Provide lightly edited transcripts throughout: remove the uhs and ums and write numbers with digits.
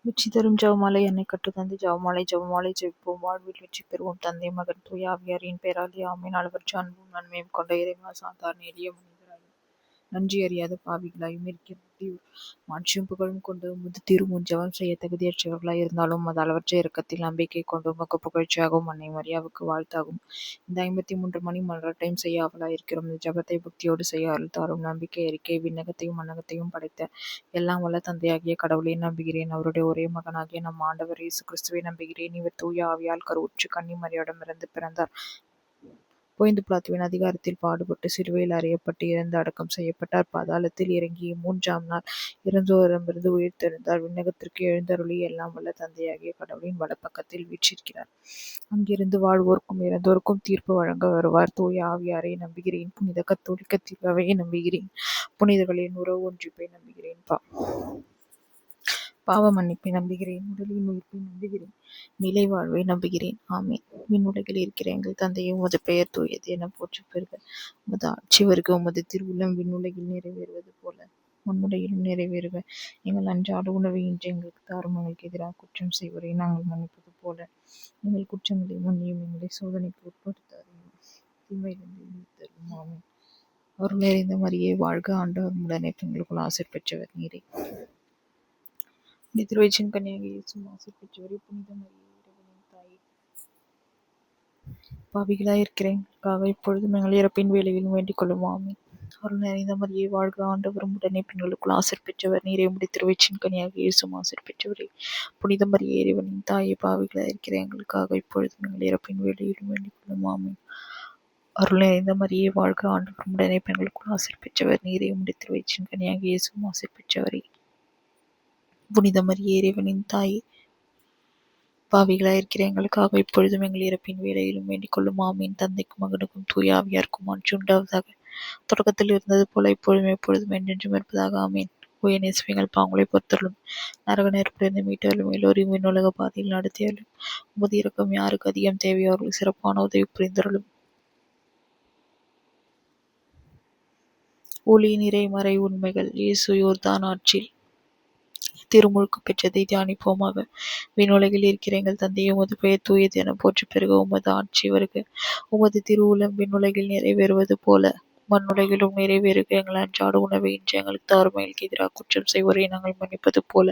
உச்சி தரும் ஜெபமாலை என்னை கட்டுத்தந்து ஜெபமாலை ஜெபமாலை ஜெபிப்போம் வாழ்வில் வெற்றி பெறுவோம். தந்தை மகன் தூய ஆவியாரின் பேராலே ஆமென். அளவற்ற அன்பும் நன்மையும் கொண்ட இறைவா சாதாரண எளிய மனிதராயும் நன்றி அறியாத பாவிகளாயும் இருக்கிற மாட்சியும் புகழும் கொண்டு உமது திருமுன் ஜெபம் செய்ய தகுதியற்றவர்களாய் இருந்தாலும் அது அளவற்ற இரக்கத்தில் நம்பிக்கை கொண்டு உமக்கு புகழ்ச்சியாகவும் அன்னை மரியாவுக்கு வாழ்த்தாகும். இந்த 53 மணி மலரட்டையும் செய்ய ஆவலாய் இருக்கிறோம். இந்த ஜெபத்தை புக்தியோடு செய்ய அருள் தாரும். நம்பிக்கை அறிக்கை விண்ணகத்தையும் மன்னகத்தையும் படைத்த எல்லாம் வல்ல தந்தையாகிய கடவுளை நம்புகிறேன். அவருடைய ஒரே மகனாகிய நம் ஆண்டவர் இயேசு கிறிஸ்துவை நம்புகிறேன். இவர் தூய ஆவியால் கருவுற்று கன்னி மரியாவிடமிருந்து பிறந்தார். போய்ந்து பிளாத்துவின் அதிகாரத்தில் பாடுபட்டு சிலுவையில் அறையப்பட்டு இறந்து அடக்கம் செய்யப்பட்டார். பாதாளத்தில் இறங்கி 3ஆம் நாள் இறந்தோரிடமிருந்து உயிர்த்தெழுந்தார். விண்ணகத்திற்கு எழுந்தருளி எல்லாம் வல்ல தந்தையாகிய கடவுளின் வலப்பக்கத்தில் வீற்றிருக்கிறார். அங்கிருந்து வாழ்வோர்க்கும் இறந்தோருக்கும் தீர்ப்பு வழங்க வருவார். தூய ஆவியாரை நம்புகிறேன். புனித கத்தோலிக்க திருச்சபையை நம்புகிறேன். புனிதர்களின் உறவு ஒன்றிப்பை நம்புகிறேன். பாவ மன்னிப்பை நம்புகிறேன். உடலின் உயிர்ப்பை நம்புகிறேன். நிலை வாழ்வை நம்புகிறேன். ஆமென். விண்ணுலகில் இருக்கிற எங்கள் தந்தையை உமது பெயர் தூயது என போற்றி பெறுக. உமது ஆட்சி வருக. உமது திருவுளம் விண்ணுலகில் நிறைவேறுவது போல மண்ணுலகிலும் நிறைவேறுக. எங்கள் அன்றாட உணவை இன்று எங்களுக்கு தாரும். எங்களுக்கு எதிராக குற்றம் செய்வரை நாங்கள் மன்னிப்பது போல எங்கள் குற்றங்களை மன்னியும். எங்களை சோதனைக்கு உட்படுத்தாதையும் தீமையிலிருந்து விடுவித்தருளும். ஆமென். அருள் நிறைந்த மரியே வாழ்க. ஆண்டவர் உடனே பெண்களுக்குள் ஆசீர் பெற்றவர் நீரே. திருவயிற்றின் கன்னியாகிய இயேசுவும் ஆசீர் பெற்றவரே. புனித மரியே இறைவனின் தாயே, பாவிகளாய் இருக்கிற எங்களுக்காக இப்பொழுதும் எங்கள் இறப்பின் வேளையிலும் வேண்டிக் கொள்ளும். ஆமென். அருள் நிறைந்த மரியே வாழ்க. ஆண்டவர் உடனே பெண்களுக்குள் ஆசீர் பெற்றவர் நீரே. உம்முடைய திருவயிற்றின் கன்னியாகிய இயேசுவும் ஆசீர் பெற்றவரே. புனித மரியே இறைவனின் தாயே, பாவிகளாய் இருக்கிற எங்களுக்காக இப்பொழுதும் எங்கள் இறப்பின் வேளையிலும் வேண்டிக் கொள்ளும். ஆமென். அருள் நிறைந்த மரியே வாழ்க. ஆண்டவர் உடனே பெண்களுக்குள் ஆசீர் பெற்றவர் நீரே. உம்முடைய திருவயிற்றின் கன்னியாகிய இயேசுவும் ஆசீர் பெற்றவரே. புனித மரியே இறைவனின் தாயே, பாவிகளாய் இருக்கிற எங்களுக்காக இப்பொழுதும் எங்கள் இறப்பின் வேளையிலும் வேண்டிக் கொள்ளும். ஆமீன். தந்தைக்கும் மகனுக்கும் தூய ஆவியாருக்கும் ஆட்சி உண்டாவதாக. தொடக்கத்தில் இருந்தது போல இப்பொழுதும் எப்பொழுதும் என்றென்றும் இருப்பதாக. ஆமீன். ஓய நேசுவிங்கள் பாவங்களை பொறுத்தருளும். நரக நெருப்பிலிருந்து மீட்டருளும். எல்லோரையும் விண்ணுலக பாதையில் நடத்தியருளும். உமது இரக்கம் யாருக்கு அதிகம் தேவையோ அவர்களுக்கு சிறப்பான உதவி புரிந்தருளும். ஒளி நிறை மறை உண்மைகள். இயேசு யோர்தான் ஆற்றில் திருமுழுக்கு பெற்றதை தியானிப்போமாக. விண்ணுலகில் இருக்கிற எங்கள் தந்தையை, உமது பெயர் தூயது என போற்றி பெறுக. உமது ஆட்சி வருக. உமது திருவுளம் விண்ணுலகில் நிறைவேறுவது போல மண்ணுலகிலும் நிறைவேறுக. எங்கள் அன்றாட உணவை இன்று எங்களுக்கு தாரும். எங்களுக்கு எதிராக குற்றம் செய்வோரை நாங்கள் மன்னிப்பது போல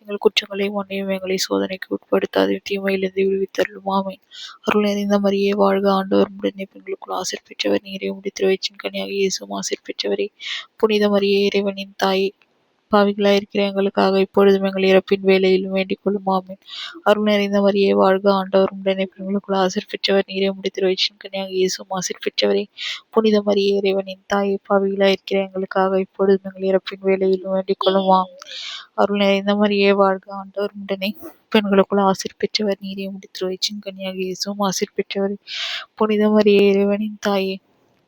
எங்கள் குற்றங்களை மன்னியும். எங்களை சோதனைக்கு உட்படுத்தாது தீமையிலிருந்து விடுவித்தருளும். ஆமென். அருள் நிறைந்த மரியே வாழ்க. ஆண்டவர் உடனே பெண்களுக்குள் ஆசீர் பெற்றவர் நீரே. உம்முடைய திருவயிற்றின் கன்னியாகிய இயேசுவும் ஆசீர் பெற்றவரே. புனித மரியே இறைவனின் தாயே, பாவிகளாய் இருக்கிற எங்களுக்காக இப்பொழுதும் எங்கள் இறப்பின் வேளையிலும் வேண்டிக் கொள்ளும். ஆமென். அருள் நிறைந்த மரியே வாழ்க. ஆண்டவர் உடனே பெண்களுக்குள் ஆசீர் பெற்றவர் நீரே. உம்முடைய திருவயிற்றின் கன்னியாகிய இயேசுவும் ஆசீர் பெற்றவரே. புனித மரியே இறைவனின் தாயே, பாவிகளாய் இருக்கிற எங்களுக்காக இப்பொழுதும் எங்கள் இறப்பின் வேளையிலும் வேண்டிக் கொள்ளும். ஆமென். அருள் நிறைந்த மரியே வாழ்க. ஆண்டவர் உடனே பெண்களுக்குள் ஆசீர் பெற்றவர் நீரே. உம்முடைய திருவயிற்றின் கன்னியாகிய இயேசுவும் ஆசீர் பெற்றவரே. புனித மரியே இறைவனின் தாயே,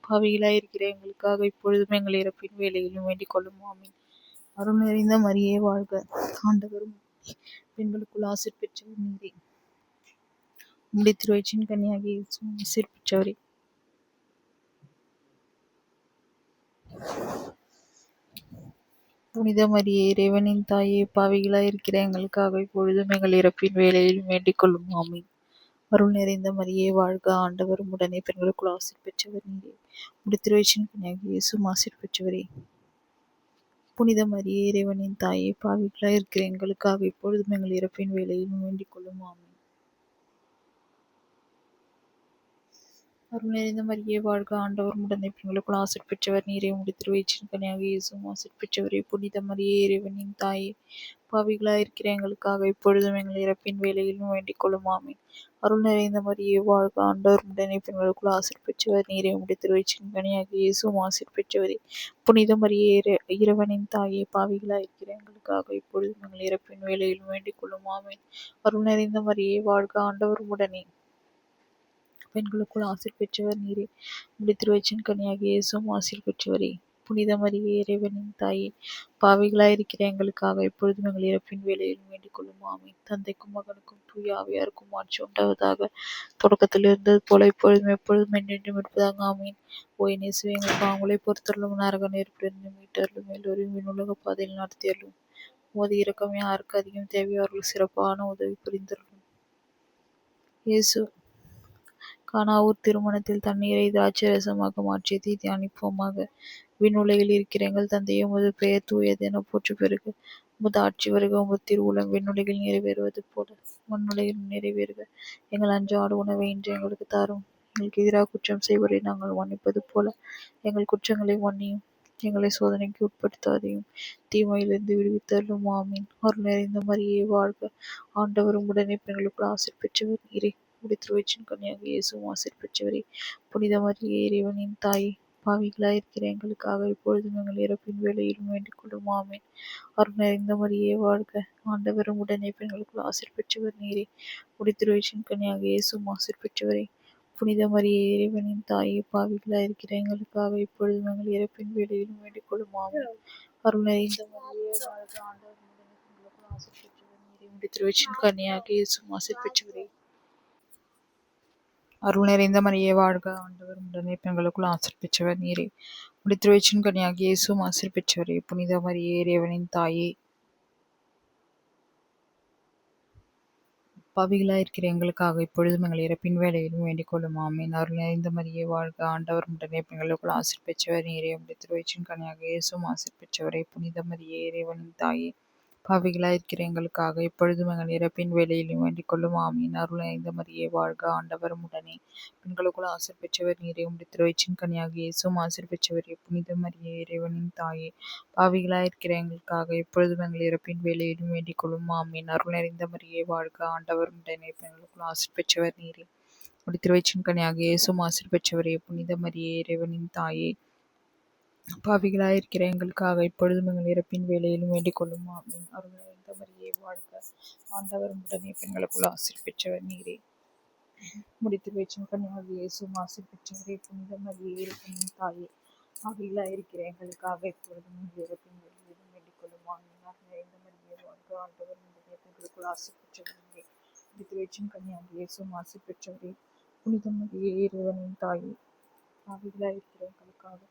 பாவிகளாய் இருக்கிற எங்களுக்காக இப்பொழுதும் எங்கள் இறப்பின் வேளையிலும் வேண்டிக் கொள்ளும். ஆமென். அருள் நிறைந்த மரியே வாழ்க. ஆண்டவரும் பெண்களுக்குள் ஆசீர் பெற்றவர் நீரே. உம்முடைய திருவயிற்றின் கன்னியாகிய இயேசுவும் ஆசீர் பெற்றவரே. புனித மரியே இறைவனின் தாயே, பாவிகளாய் இருக்கிற எங்களுக்காக இப்பொழுதும் எங்கள் இறப்பின் வேளையிலும் வேண்டிக் கொள்ளும். ஆமென். அருள் நிறைந்த மரியே வாழ்க. ஆண்டவரும் உடனே பெண்களுக்குள் ஆசீர் பெற்றவர் நீரே. உம்முடைய திருவயிற்றின் கன்னியாகிய இயேசுவும் ஆசீர் பெற்றவரே. புனித மரியே இறைவனின் தாயே, பாவிகளாய் இருக்கிற எங்களுக்காக இப்பொழுதும் எங்கள் இறப்பின் வேளையிலும் வேண்டிக் கொள்ளும். ஆமென். அருள் நிறைந்த மரியே வாழ்க. ஆண்டவர் உடனே பெண்களுக்குள் ஆசீர் பெற்றவர் நீரே. உம்முடைய திருவயிற்றின் கன்னியாகிய இயேசுவும் ஆசீர் பெற்றவரே. புனித மரியே இறைவனின் தாயே, பாவிகளாய் இருக்கிற எங்களுக்காக இப்பொழுதும் எங்கள் இறப்பின் வேளையிலும் வேண்டிக் கொள்ளும். ஆமென். அருள் நிறைந்த மரியே வாழ்க. ஆண்டவர் உடனே பெண்களுக்குள் ஆசீர் பெற்றவர் நீரே. உம்முடைய திருவயிற்றின் கன்னியாகிய இயேசுவும் ஆசீர் பெற்றவரே. புனித மரியே இறைவனின் தாயே, பாவிகளாய் இருக்கிற எங்களுக்காக இப்பொழுதும் எங்கள் இறப்பின் வேளையிலும் வேண்டிக் கொள்ளும். ஆமென். அருள் நிறைந்த மரியே வாழ்க. ஆண்டவர் உடனே பெண்களுக்குள் ஆசீர் பெற்றவர் நீரே. உம்முடைய திருவயிற்றின் கன்னியாகிய இயேசுவும் ஆசீர் பெற்றவரே. புனித மரியே இறைவனின் தாயே, பாவிகளாய் இருக்கிற எங்களுக்காக இப்பொழுதும் எங்கள் இறப்பின் வேளையிலும் வேண்டிக் கொள்ளும். ஆமென். தந்தைக்கும் மகனுக்கும் தூய ஆவியாருக்கும் ஆட்சி உண்டாவதாக. தொடக்கத்தில் இருந்தது போல இப்பொழுதும் எப்பொழுதும் என்றென்றும் இருப்பதாக. ஆமென். ஓய் நேசுவே எங்கள் பாவங்களை பொறுத்தருளும். நரக நெருப்பிலிருந்து மீட்டருளும். எல்லோரையும் விண்ணுலக பாதையில் நடத்தியருளும். உமது இரக்கம் யாருக்கு அதிகம் தேவையோ அவர்கள் சிறப்பான உதவி புரிந்துள்ளோம். இயேசு கானாவூர் திருமணத்தில் தண்ணீரை திராட்சரசமாக மாற்றியதை தியானிப்போமாக. விண்ணுலகில் இருக்கிற எங்கள் தந்தையே, உமது பெயர் தூயது என போற்று பெறுக. உமது ஆட்சி வருக. உமது திருவுளம் விண்ணுலகில் நிறைவேறுவது போல மண்ணுலகில் நிறைவேறுக. எங்கள் அன்றாட உணவை இன்று எங்களுக்கு தாரும். எங்களுக்கு எதிராக குற்றம் செய்வதை நாங்கள் மன்னிப்பது போல எங்கள் குற்றங்களை மன்னியும். எங்களை சோதனைக்கு உட்படுத்தாதையும் தீமையிலிருந்து விடுவித்தருளும். ஆமீன். அருள் நிறைந்த மரியே வாழ்க. ஆண்டவரும் உடனே பெண்களுக்குள் ஆசீர் பெற்றவர் நீரே. உம்முடைய திருவயிற்றின் கன்னியாக இயேசுவும் ஆசீர் பெற்றவரே. புனித மரியே, இறைவனின் தாயே, பாவிகளாயிருக்கிற எங்களுக்காக இப்பொழுதும் எங்கள் இறப்பின் வேளையிலும் வேண்டிக் கொள்ளும். ஆமீன். அருள் நிறைந்த மரியே வாழ்க. ஆண்டவரும் உடனே பெண்களுக்குள் ஆசீர் பெற்றவர் நீரே. உம்முடைய திருவயிற்றின் கன்னியாக இயேசுவும் ஆசீர் பெற்றவரே. புனித மரியே, இறைவனின் தாயே, பாவிகளாயிருக்கிற எங்களுக்காக இப்பொழுதும் எங்கள் இறப்பின் வேளையிலும் வேண்டிக் கொள்ளும். ஆமீன். அருள் நிறைந்த மரியே வாழ்க. ஆண்டவர் உடனே பெண்களுக்குள் ஆசீர் பெற்றவர் நீரே. உம்முடைய திருவயிற்றின் கன்னியாக இயேசுவும் ஆசீர் பெற்றவரே. அருள் நிறைந்த மரியே வாழ்க. ஆண்டவர் உடனே பெண்களுக்குள் ஆசீர் பெற்றவர் நீரே. உம்முடைய திருவயிற்றின் கன்னியாக இயேசுவும் ஆசீர் பெற்றவரே. புனித மரியே, இறைவனின் தாயே, பாவிகளாயிருக்கிற எங்களுக்காக இப்பொழுதும் எங்கள் இறப்பின் வேளையிலும் வேண்டிக் கொள்ளும். ஆமீன். அருள் நிறைந்த மரியே வாழ்க. ஆண்டவர் உடனே பெண்களுக்குள் ஆசீர் பெற்றவர் நீரே. உம்முடைய திருவயிற்றின் கன்னியாக இயேசுவும் ஆசீர் பெற்றவரே. புனித மரியே, இறைவனின் தாயே, பாவிகளாயிருக்கிற எங்களுக்காக இப்பொழுதும் எங்கள் இறப்பின் வேளையிலும் வேண்டிக் கொள்ளும். ஆமீன். அருள் நிறைந்த மரியே வாழ்க. ஆண்டவரும் உடனே பெண்களுக்குள் ஆசீர் பெற்றவர் நீரே. உம்முடைய திருவயிற்றின் கன்னியாக இயேசுவும் ஆசீர் பெற்றவரே. புனித மரியே, இறைவனின் தாயே, பாவிகளாயிருக்கிற எங்களுக்காக இப்பொழுதும் எங்கள் இறப்பின் வேளையிலும் வேண்டிக் கொள்ளும். ஆமீன். அருள் நிறைந்த மரியே வாழ்க. ஆண்டவரும் உடனே பெண்களுக்குள் ஆசீர் பெற்றவர் நீரே. உம்முடைய திருவயிற்றின் கன்னியாக இயேசுவும் ஆசீர் பெற்றவரே. புனித மரியே, இறைவனின் தாயே, பாவிகளாயிருக்கிற எங்களுக்காக இப்பொழுதும் எங்கள் இறப்பின் வேளையிலும் வேண்டிக் கொள்ளும். ஆமீன். அருள் நிறைந்த மரியே வாழ்க. ஆண்டவரும் உடனே பெண்களுக்குள் ஆசீர் பெற்றவர் நீரே. உம்முடைய திருவயிற்றின் கன்னியாக இயேசுவும் ஆசீர் பெற்றவரே. புனித மரியே, இறைவனின் தாயே, பாவிகளாயிருக்கிற எங்களுக்காக இப்பொழுதும் எங்கள் இறப்பின் வேளையிலும் வேண்டிக் கொள்ளும். ஆமீன். அருள் நிறைந்த மரியே வாழ்க. ஆண்டவரும் உடனே பெண்களுக்குள் ஆசீர் பெற்றவர் நீரே. உம்முடைய திருவயிற்றின் கன்னியாக இயேசுவும் ஆசீர் பெற்றவரே. புனித மரியே, இறைவனின் தாயே, பாவிகளாயிருக்கிற எங்களுக்காக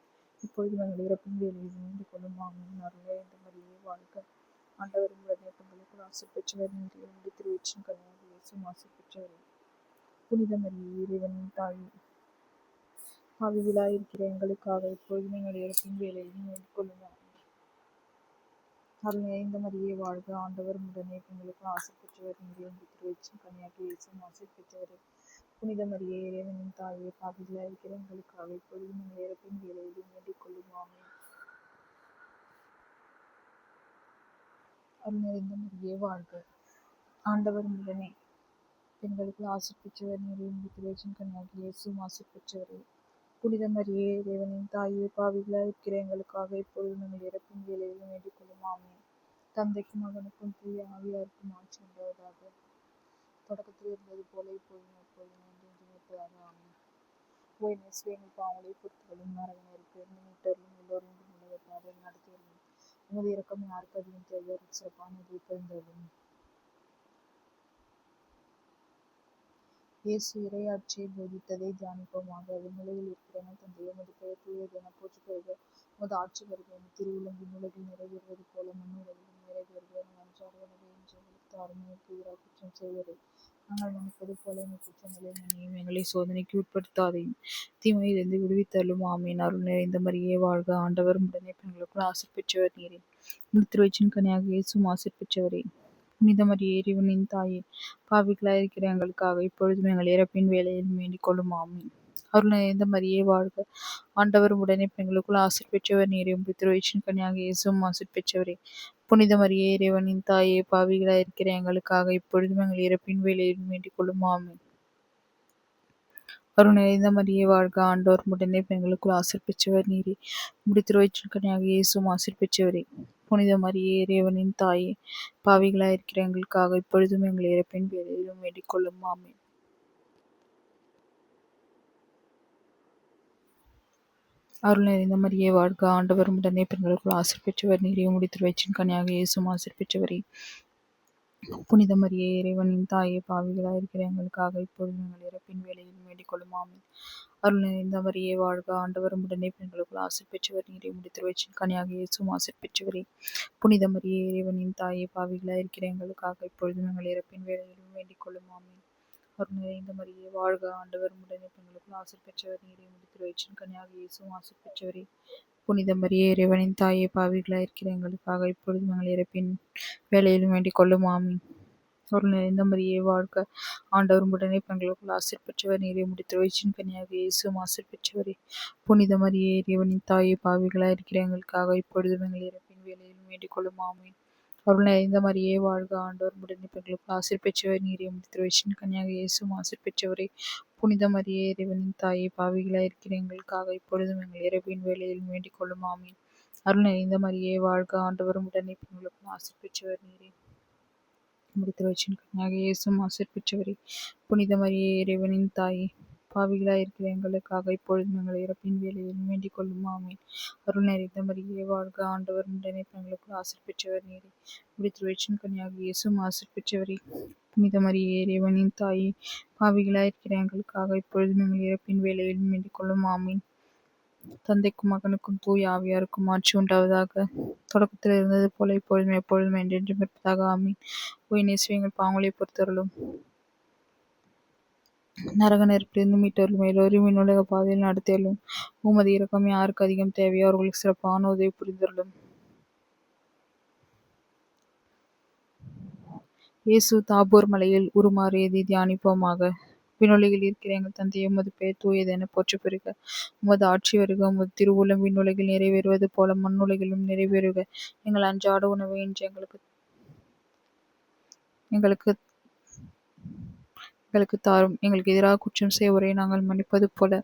இப்பொழுது எங்கள் இறப்பின் வேளையில் வேண்டிக் கொள்ளும். ஆமீன். அருள் நிறைந்த மரியே வாழ்க. ஆண்டவரும் உடனே பெண்களுக்குள் ஆசீர் பெற்றவர் நீரே. உம்முடைய திருவயிற்றின் கன்னியாக இயேசுவும் ஆசீர் பெற்றவரே. புனித மரியே, இறைவனின் தாயே, பாவிகளாயிருக்கிற எங்களுக்காக இப்பொழுதும் எங்கள் இறப்பின் வேளையிலும் வேண்டிக் கொள்ளும். ஆமீன். அருள் நிறைந்த மரியே வாழ்க. ஆண்டவரும் உடனே பெண்களுக்குள் ஆசீர் பெற்றவர் நீரே. உம்முடைய திருவயிற்றின் கன்னியாக இயேசுவும் ஆசீர் பெற்றவரே. புனித மரியே, இறைவனின் தாயே, பாவிகளாயிருக்கிற எங்களுக்காக இப்பொழுதும் எங்கள் இறப்பின் வேளையிலும் வேண்டிக் கொள்ளும். ஆமீன். அருள் நிறைந்த மரியே வாழ்க. ஆண்டவரும் உடனே பெண்களுக்குள் ஆசீர் பெற்றவர் நீரே. உம்முடைய திருவயிற்றின் கன்னியாக இயேசுவும் ஆசீர் பெற்றவரே. புனித மரியே, இறைவனின் தாயே, பாவிகளாயிருக்கிற எங்களுக்காக இப்பொழுதும் எங்கள் இறப்பின் வேளையிலும் வேண்டிக் கொள்ளும். ஆமீன். தந்தைக்கும் மகனுக்கும் தூய ஆவியாருக்கும் ஆட்சி உண்டாவதாக. தொடக்கத்தில் இருந்தது போல இப்பொழுதும் எப்பொழுதும் என்றென்றும் இருப்பதாக. ஆமீன். ஓய் நெஸ்வே, எங்கள் பாவங்களை பொறுத்தவரையும் நரக நெருப்பிலிருந்து மீட்டருளும். எல்லோரும் உலக பாதையில் நடத்தியருளும். உமது இரக்கம் யாருக்கு அதிகம் தேவையோ சிறப்பான உதவி புரிந்தருளும். இயேசு இறையாட்சியை போதித்ததை தியானிப்போமாக. விண்ணுலகில் இருக்கிற எங்கள் தந்தையே, உமது பெயர் தூயது என போற்று பெறுக. உமது ஆட்சி வருக. உமது திருவுளம் விண்ணுலகில் நிறைவேறுவது போல மண்ணுலகிலும் நிறைவேறுக. எங்கள் அன்றாட உணவை இன்று எங்களுக்கு தாரும். எங்களுக்கு எதிராக குற்றம் செய்வதை நாங்கள் மன்னிப்பது போல எங்கள் குற்றங்களை மன்னியும். எங்களை சோதனைக்கு உட்படுத்தாதையும் தீமையிலிருந்து விடுவித்தருளும். ஆமீன். அருள் நிறைந்த மரியே வாழ்க. ஆண்டவரும் உடனே பெண்களுக்குள் ஆசீர் பெற்றவர் நீரே. உம்முடைய திருவயிற்றின் கன்னியாக இயேசுவும் ஆசீர் பெற்றவரே. புனித மரியே, இறைவனின் தாயே, பாவிகளாயிருக்கிற எங்களுக்காக இப்பொழுதும் எங்கள் இறப்பின் வேளையிலும் வேண்டிக் கொள்ளும். ஆமீன். அருள் நிறைந்த மரியே வாழ்க. ஆண்டவரும் உடனே பெண்களுக்குள் ஆசீர் பெற்றவர் நீரே. உம்முடைய திருவயிற்றின் கன்னியாக இயேசுவும் ஆசீர் பெற்றவரே. புனித மரியே, இறைவனின் தாயே, பாவிகளாயிருக்கிற எங்களுக்காக இப்பொழுதும் எங்கள் இறப்பின் வேளையிலும் வேண்டிக் கொள்ளும். ஆமீன். அருள் நிறைந்த மரியே வாழ்க. ஆண்டவரும் உடனே பெண்களுக்குள் ஆசீர் பெற்றவர் நீரே. உம்முடைய திருவயிற்றின் கன்னியாக இயேசுவும் ஆசீர் பெற்றவரே. புனித மரியே, இறைவனின் தாயே, பாவிகளாயிருக்கிற எங்களுக்காக இப்பொழுதும் எங்கள் இறப்பின் வேளையிலும் வேண்டிக் கொள்ளும். ஆமீன். அருள் நிறைந்த மரியே வாழ்க. ஆண்டவரும் உடனே பெண்களுக்குள் ஆசீர் பெற்றவர் நீரே. உம்முடைய திருவயிற்றின் கன்னியாக இயேசுவும் ஆசீர் பெற்றவரே. புனித மரியே இறைவனின் தாயே, பாவிகளாய் இருக்கிற எங்களுக்காக இப்பொழுதும் எங்கள் இறப்பின் வேளையிலும் வேண்டிக் கொள்ளும் ஆமென். அருள் நிறைந்த மரியே வாழ்க, ஆண்டவர் உடனே பெண்களுக்குள் ஆசி பெற்றவர் நீரே. முடித்திருவச்சின் கனியாக இயேசுவும் ஆசி பெற்றவரே. புனித மரியே இறைவனின் தாயே, பாவிகளாய் இருக்கிற எங்களுக்காக இப்பொழுதும் எங்கள் இறப்பின் வேளையிலும் வேண்டிக் கொள்ளும் ஆமென். அருள் நிறைந்த மரியே வாழ்க, ஆண்டவர் உடனே பெண்களுக்குள் ஆசி பெற்றவர் நீரே. முடித்திருவச்சின் கனியாக இயேசுவும் ஆசி பெற்றவரே. புனித மரியே இறைவனின் தாயே, பாவிகளாய் இருக்கிற எங்களுக்காக இப்பொழுதும் எங்கள் இறப்பின் வேளையிலும் வேண்டிக் கொள்ளும் ஆமென். அருள் நிறைந்த மரியே வாழ்க, ஆண்டவர் உடனே பெண்களுக்குள் ஆசி பெற்றவர் நீரே. முடித்திருவச்சின் கனியாக இயேசுவும் ஆசி பெற்றவரே. புனித மரியே இறைவனின் தாயே, பாவிகளாய் இருக்கிற எங்களுக்காக இப்பொழுதும் எங்கள் இறப்பின் வேளையிலும் வேண்டிக் கொள்ளும் ஆமென். அருள் நிறைந்த மரியே வாழ்க, ஆண்டவர் உடனே பெண்களுக்குள் ஆசி பெற்றவர் நீரே. முடித்திருவச்சின் கனியாக இயேசுவும் ஆசி பெற்றவரே. புனித மரியே இறைவனின் தாயே, பாவிகளாய் இருக்கிற எங்களுக்காக இப்பொழுதும் எங்கள் இறப்பின் வேளையிலும் வேண்டிக் கொள்ளும் ஆமென். அருள் நிறைந்த மரியே வாழ்க, ஆண்டவர் உடனே பெண்களுக்குள் ஆசி பெற்றவர் நீரே. முடித்திருவச்சின் கனியாக இயேசுவும் ஆசி பெற்றவரே. புனித மரியே இறைவனின் தாயே, பாவிகளாய் இருக்கிற எங்களுக்காக இப்பொழுதும் எங்கள் இறப்பின் வேளையிலும் வேண்டிக் கொள்ளும் ஆமென். அருள் நிறைந்த மரியே வாழ்க, ஆண்டவர் உடனே பெண்களுக்குள் ஆசி பெற்றவர் நீரே. முடித்திருவச்சின் கனியாக இயேசுவும் ஆசி பெற்றவரே. புனித மரியே இறைவனின் தாயே, பாவிகளாய் இருக்கிற எங்களுக்காக இப்பொழுதும் எங்கள் இறப்பின் வேளையிலும் வேண்டிக் கொள்ளும் ஆமென். தந்தைக்கும் மகனுக்கும் தூய ஆவியாருக்கும் ஆட்சி உண்டாவதாக. தொடக்கத்தில் இருந்தது போல இப்பொழுதும் எப்பொழுதும் என்றென்றும் இருப்பதாக. ஆமீன். இயேசுவே, எங்கள் பாவங்களை பொறுத்தருளும். நரக நெருப்பிலிருந்து மீட்டருளும். எல்லோரையும் விண்ணுலக பாதையில் நடத்தியருளும். உமது இரக்கம் யாருக்கு அதிகம் தேவையோ அவர்களுக்கு சிறப்பான உதவி புரிந்தருளும். இயேசு தாபோர் மலையில் உருமாறியதை தியானிப்போமாக. விண்ணுலகில் இருக்கிற எங்கள் தந்தையை, உமது பெயர் தூயது என போற்றப் பெறுக. உமது ஆட்சி வருக. உமது திருவுளம் விண்ணுலகில் நிறைவேறுவது போல மண்ணுலகிலும் நிறைவேறுக. எங்கள் அன்றாட உணவை இன்று எங்களுக்கு தாரும். எங்களுக்கு எதிராக குற்றம் செய்வோரை நாங்கள் மன்னிப்பது போல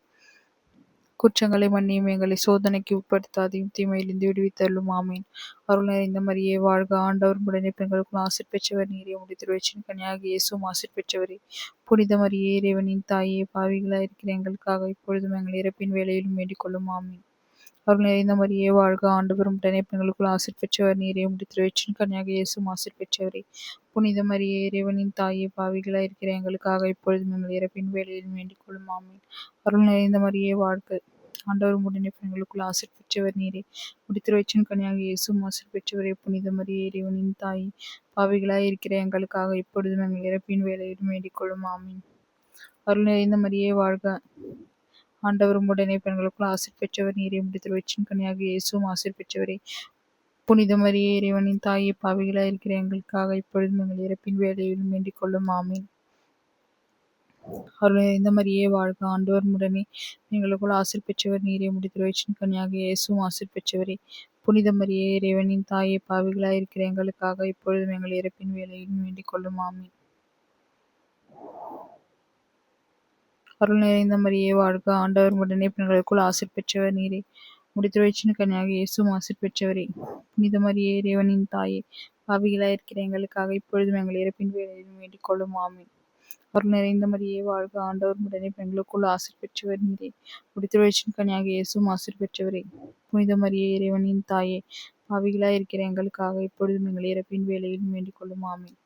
குற்றங்களை மன்னியும். எங்களை சோதனைக்கு உட்படுத்தாதையும் தீமையிலிருந்து விடுவித்தருளும். ஆமீன். அருள் நிறைந்த மரியே வாழ்க, ஆண்டவர் உடனே பெண்களுக்குள் ஆசி பெற்றவர் நீரே. முடித்திருவச்சின் கனியாக இயேசுவும் ஆசி பெற்றவரே. புனித மரியே இறைவனின் தாயே, பாவிகளாய் இருக்கிற எங்களுக்காக இப்பொழுதும் எங்கள் இறப்பின் வேளையிலும் வேண்டிக் கொள்ளும். ஆமீன். அருள் நிறைந்த மரியே வாழ்க, ஆண்டவர் உடனே பெண்களுக்குள் ஆசி பெற்றவர் நீரே. முடித்திருவச்சின் கனியாக இயேசுவும் ஆசி பெற்றவரே. புனித மரியே இறைவனின் தாயே, பாவிகளாய் இருக்கிற எங்களுக்காக இப்பொழுதும் எங்கள் இறப்பின் வேளையிலும் வேண்டிக் கொள்ளும். ஆமீன். அருள் நிறைந்த மரியே வாழ்க, ஆண்டவர் உடனே பெண்களுக்குள் ஆசி பெற்றவர் நீரே. முடித்திருவச்சின் கனியாக இயேசுவும் ஆசி பெற்றவரே. புனித மரியே இறைவனின் தாயே, பாவிகளாய் இருக்கிற எங்களுக்காக இப்பொழுதும் எங்கள் இறப்பின் வேளையிலும் வேண்டிக் கொள்ளும். ஆமீன். அருள் நிறைந்த மரியே வாழ்க, ஆண்டவர் உடனே பெண்களுக்குள் ஆசி பெற்றவர் நீரே. முடித்திருவச்சின் கனியாக இயேசுவும் ஆசி பெற்றவரே. புனித மரியே இறைவனின் தாயே, பாவிகளாய் இருக்கிற எங்களுக்காக இப்பொழுதும் எங்கள் இறப்பின் வேளையிலும் வேண்டிக் கொள்ளும். ஆமீன். அருள் நிறைந்த மரியே வாழ்க, ஆண்டவர் உடனே எங்களுக்குள் ஆசி பெற்றவர் நீரே. முடித்திருவச்சின் கனியாக இயேசுவும் ஆசி பெற்றவரே. புனித மரியே இறைவனின் தாயே, பாவிகளாய் இருக்கிற எங்களுக்காக இப்பொழுதும் எங்கள் இறப்பின் வேளையிலும் வேண்டிக் கொள்ளும். ஆமீன். அருள் நிறைந்த மரியே வாழ்க, ஆண்டவர் உடனே பெண்களுக்குள் ஆசி பெற்றவர் நீரே. முடித்திருவச்சின் கனியாக இயேசுவும் ஆசி பெற்றவரே. புனித மரியே இறைவனின் தாயே, பாவிகளாய் இருக்கிற எங்களுக்காக இப்பொழுதும் எங்கள் இறப்பின் வேளையிலும் வேண்டிக் கொள்ளும். ஆமீன். அருள் நிறைந்த மரியே வாழ்க, ஆண்டவர் உடனே பெண்களுக்குள் ஆசி பெற்றவர் நீரே. முடித்திருவச்சின் கனியாக இயேசுவும் ஆசி பெற்றவரே. புனித மரியே இறைவனின் தாயே, பாவிகளாய் இருக்கிற எங்களுக்காக இப்பொழுதும் எங்கள் இறப்பின் வேளையிலும் வேண்டிக் கொள்ளும். ஆமீன்.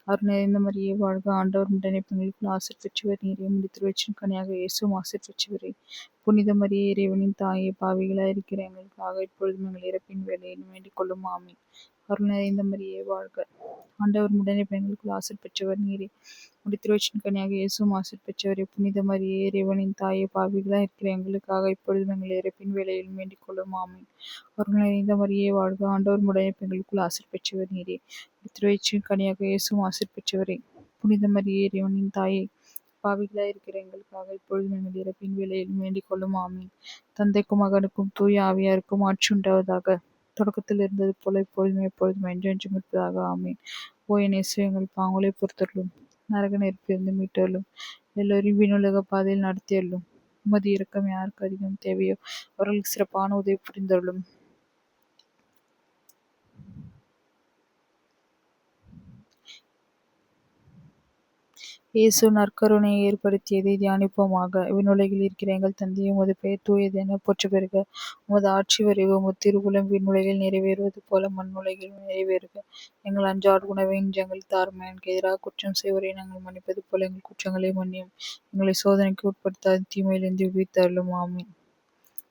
அருள் நிறைந்த மரியே வாழ்க, ஆண்டவர் உடனே பெண்களுக்குள் ஆசி பெற்றவர் நீரே. முடித்திருவச்சின் கனியாக இயேசுவும் ஆசி பெற்றவரே. புனித மரியே இறைவனின் தாயே, பாவிகளாய் இருக்கிற எங்களுக்காக இப்பொழுதும் எங்கள் இறப்பின் வேளையிலும் வேண்டிக் கொள்ளும். ஆமீன். அருள் நிறைந்த மரியே வாழ்க, ஆண்டவர் உடனே பெண்களுக்குள் ஆசி பெற்றவர் நீரே. முடித்திருவச்சின் கனியாக இயேசுவும் ஆசி பெற்றவரே. புனித மரியே இறைவனின் தாயே, பாவிகளாய் இருக்கிற எங்களுக்காக இப்பொழுதும் எங்கள் இறப்பின் வேளையிலும் வேண்டிக் கொள்ளும். ஆமீன். அருள் நிறைந்த மரியே வாழ்க, ஆண்டவர் உடனே பெண்களுக்குள் ஆசி பெற்றவர் நீரே. முடித்திருவச்சின் கனியாக இயேசுவும் ஆசி பெற்றவரே. புனித மரியே இறைவனின் தாயே, பாவிகளாய் இருக்கிற எங்களுக்காக இப்பொழுதும் எங்கள் இறப்பின் வேளையிலும் வேண்டிக் கொள்ளும். ஆமீன். தந்தைக்கும் மகனுக்கும் தூய ஆவியாருக்கும் ஆட்சி உண்டாவதாக. தொடக்கத்தில் இருந்தது போல இப்பொழுதும் எப்பொழுதும் என்றென்றும் இருப்பதாக. ஆமீன். இயேசுவே, எங்கள் பாவங்களை பொறுத்தருளும். நரக நெருப்பிலிருந்து மீட்டருளும். எல்லோரையும் விண்ணுலக பாதையில் நடத்தியருளும். உமது இரக்கம் யாருக்கு அதிகம் தேவையோ அவர்களுக்கு சிறப்பான உதவி புரிந்தருளும். இயேசு நற்கருணையை ஏற்படுத்தியதை தியானிப்போமாக. விண்ணுலகில் இருக்கிற எங்கள் தந்தையே, உமது பெயர் தூயது என போற்றப் பெறுக. உமது ஆட்சி வருக. உமது திருவுளம் விண்ணுலகில் நிறைவேறுவது போல மண்ணுலகிலும் நிறைவேறுக. எங்கள் அன்றாட உணவை இன்று எங்களுக்கு தாரும். எனக்கு எதிராக குற்றம் செய்வோரை நாங்கள் மன்னிப்பது போல எங்கள் குற்றங்களை மன்னியும். எங்களை சோதனைக்கு உட்படுத்தாது, தீமையிலிருந்து விடுவித்தருளும். ஆமென்.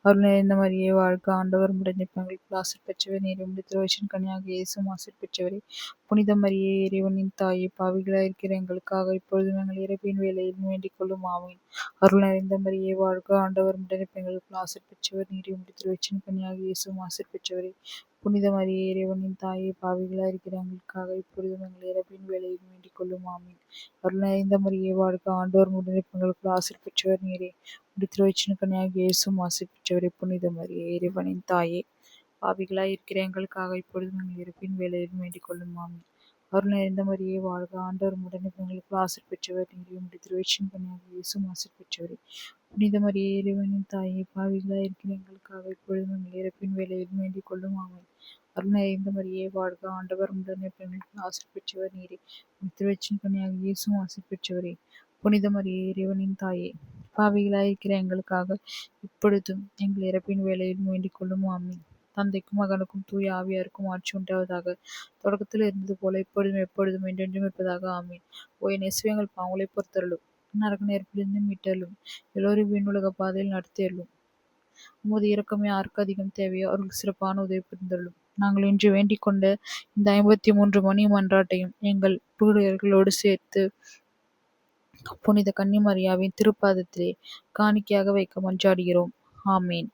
அருள் நிறைந்த மரியே வாழ்க, ஆண்டவர் உம்முடன் பெண்களுக்குள் ஆசீர் பெற்றவர் நீரே. உம்முடைய திருவயிற்றின் கனியாகிய இயேசுவும் ஆசீர் பெற்றவரே. புனித மரியே, இறைவனின் தாயே, பாவிகளாய் இருக்கிற எங்களுக்காக இப்பொழுதும் எங்கள் இறப்பின் வேளையிலும் வேண்டிக் கொள்ளும். ஆமென். அருள் நிறைந்த மரியே வாழ்க, ஆண்டவர் உம்முடன் பெண்களுக்குள் ஆசீர் பெற்றவர் நீரே. உம்முடைய திருவயிற்றின் கனியாகிய இயேசுவும் ஆசீர் பெற்றவரே. புனித மரியே, இறைவனின் தாயே, பாவிகளாய் இருக்கிற எங்களுக்காக இப்பொழுதும் எங்கள் இறப்பின் வேளையிலும் வேண்டிக் கொள்ளும். ஆமென். அருள் நிறைந்த மரியே வாழ்க, ஆண்டவர் உம்முடன் பெண்களுக்குள் ஆசீர் பெற்றவர் நீரே. உம்முடைய திருவயிற்றின் கனியாகிய இயேசுவும் ஆசீர் பெற்றவரே. புனித மரியே, இறைவனின் தாயே, பாவிகளாய் இருக்கிற எங்களுக்காக இப்பொழுதும் எங்கள் இறப்பின் வேளையிலும் வேண்டிக் கொள்ளும். ஆமென். அருள் நிறைந்த மரியே வாழ்க, ஆண்டவர் உம்முடன் பெண்களுக்குள் ஆசீர் பெற்றவர் நீரே. உம்முடைய திருவயிற்றின் கனியாகிய இயேசுவும் ஆசீர் பெற்றவரே. புனித மரியே, இறைவனின் தாயே, பாவிகளாய் இருக்கிற எங்களுக்காக இப்பொழுதும் எங்கள் இறப்பின் வேளையிலும் வேண்டிக் கொள்ளும். ஆமென். அருள் நிறைந்த மரியே வாழ்க, ஆண்டவர் உம்முடன் பெண்களுக்குள் ஆசீர் பெற்றவர் நீரே. உம்முடைய திருவயிற்றின் கனியாகிய இயேசுவும் ஆசீர் பெற்றவரே. புனித மரியே, இறைவனின் தாயே, பாவிகளாய் இருக்கிற எங்களுக்காக இப்பொழுதும் எங்கள் இறப்பின் வேளையிலும் வேண்டிக் கொள்ளும். ஆமென். தந்தைக்கும் மகனுக்கும் தூய ஆவியாருக்கும் ஆட்சி உண்டாவதாக. தொடக்கத்தில் இருந்தது போல இப்பொழுதும் எப்பொழுதும் என்றென்றும் இருப்பதாக. ஆமென். ஓ என் இயேசுவே, எங்கள் பாவங்களை பொறுத்தருளும், நரக நெருப்பிலிருந்து மீட்டருளும், எல்லோரையும் விண்ணுலக பாதையில் நடத்தியருளும். உமது இரக்கம் யாருக்கு அதிகம் தேவையோ அவர்களுக்கு சிறப்பான உதவி புரிந்தருளும். நாங்கள் இன்று வேண்டிக் கொண்ட இந்த 53 மணி மன்றாட்டையும் எங்கள் புகழர்களோடு சேர்த்து புனித கன்னிமரியாவின் திருப்பாதத்திலே காணிக்கையாக வைக்க மன்றாடுகிறோம். ஆமேன்.